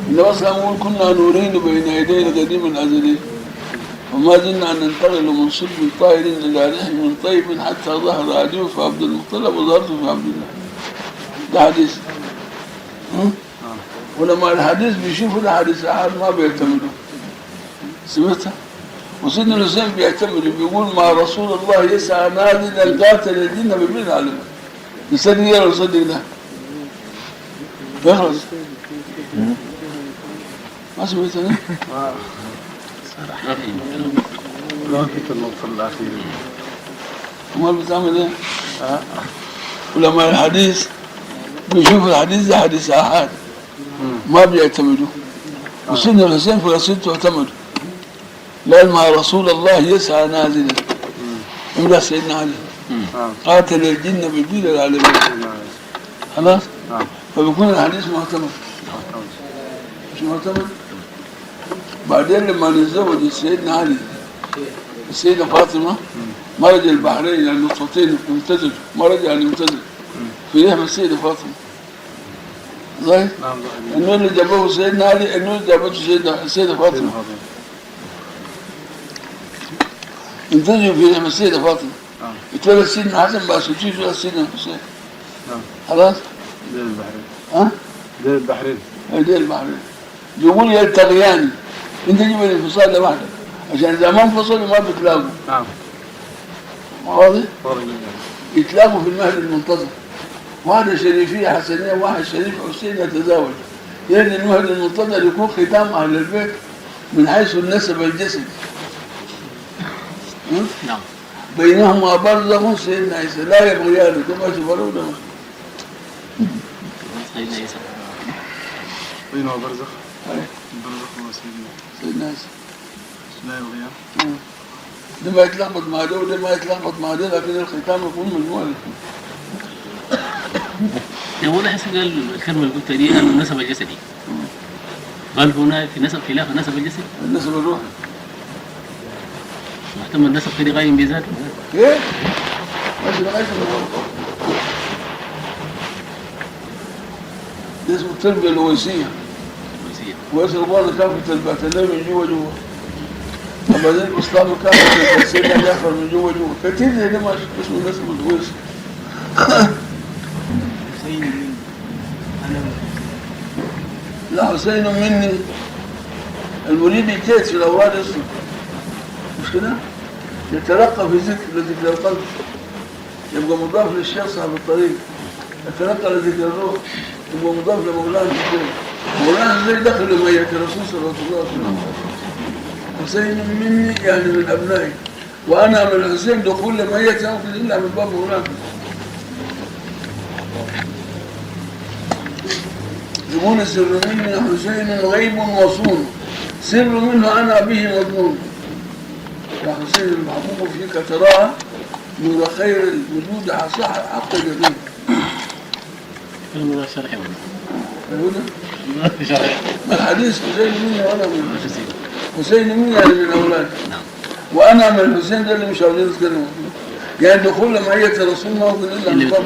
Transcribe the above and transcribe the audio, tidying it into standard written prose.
إن أصلا كنا نورين بين يدي القديم الأزلي وما زلنا أن ننتقل من صلب طاهر إلى رحم طيب حتى ظهر عدو في عبد المطلب وظهرت في عبد الله. ده حديث. ولما الحديث بيشوفوا الحديث أحد ما بيعتمدوا. سمعتها؟ وسيدنا الحسين بيعتمد بيقول ما رسول الله يسعى نادلا قاتل الدين بمن علمه. يصدق يا ولا يصدق ده؟ يخلص. ما سمعتني؟ صراحة ما كنت الموصل الأخير. امال بتعمل ايه؟ ولما الحديث بيشوف الحديث ده حديث احاد ما بيعتمدوا. وسيدنا الحسين في قصيدته اعتمدوا. لأن مع رسول الله يسعى نازلا. امدح سيدنا علي. قاتل الجن بالجيل العالمين. خلاص؟ فبيكون الحديث معتمد. مش معتمد؟ بعدين لما نتزوج سيدنا علي السيدة فاطمة مرج البحرين يعني نقطتين ممتزج مرج يعني ممتزج في رحم السيدة فاطمة. ظاهر؟ النور اللي جابوه سيدنا علي النور اللي جابته السيدة فاطمة انتجوا في رحم السيدة فاطمة. اتولد سيدنا حسن بقى سوتي اتولد سيدنا حسين. خلاص؟ دير البحرين. ها؟ دير البحرين. دير البحرين. يقول يلتقيان انت جيب الانفصال لوحدك عشان اذا ما انفصلوا ما بيتلاقوا. نعم. واضح؟ يتلاقوا في المهد المنتظر. واحدة شريفية حسنية وواحد شريف حسين يتزاوج. يعني المهد المنتظر يكون ختام أهل البيت من حيث النسب الجسد. نعم. بينهما برزخ سيدنا عيسى لا يبغيانه كما تفروا له. سيدنا عيسى. بينهما برزخ. برزخ سيدنا عيسى. لا يبغيان. ده ما يتلخبط مع ده وده ما يتلخبط مع ده لكن الختام يكون مجموعة. يقول حسن قال الكلمة اللي قلتها دي أنا النسب الجسدي. قال هنا في نسب خلاف النسب الجسدي. النسب الروحي. محتمل النسب كده قايم بذاته. ايه؟ ماشي لغاية الروح. ده اسمه التربية الويسية. ويسر الله كان في تربية الليل من جوا. وبعدين الإسلام كان في السيدة جعفر من جوا. كتير زي ده ماشي اسمه النسب الويسي. لا حسين مني المريد يتيت في الأوراد اسمه مش كده؟ يتلقى في ذكر القلب يبقى مضاف للشيخ صاحب الطريق. يتلقى لذكر الروح يبقى مضاف لمولانا الشيخ. مولانا زي دخل مية الرسول صلى الله عليه وسلم. حسين مني يعني من أبنائي وأنا من الحسين دخول مية يمكن إلا من باب مولانا. يقول السر مني حسين غيب وصون سر منه أنا به مضمون. يا حسين المحبوب فيك تراها نور خير الوجود صح حق جميل. كلمة شرحي ما في شرحي. الحديث حسين مني وأنا من حسين مني يعني من أولادي. وأنا من الحسين ده اللي مش عاوزين نتكلم. يعني دخول معية رسول الله إلا من باب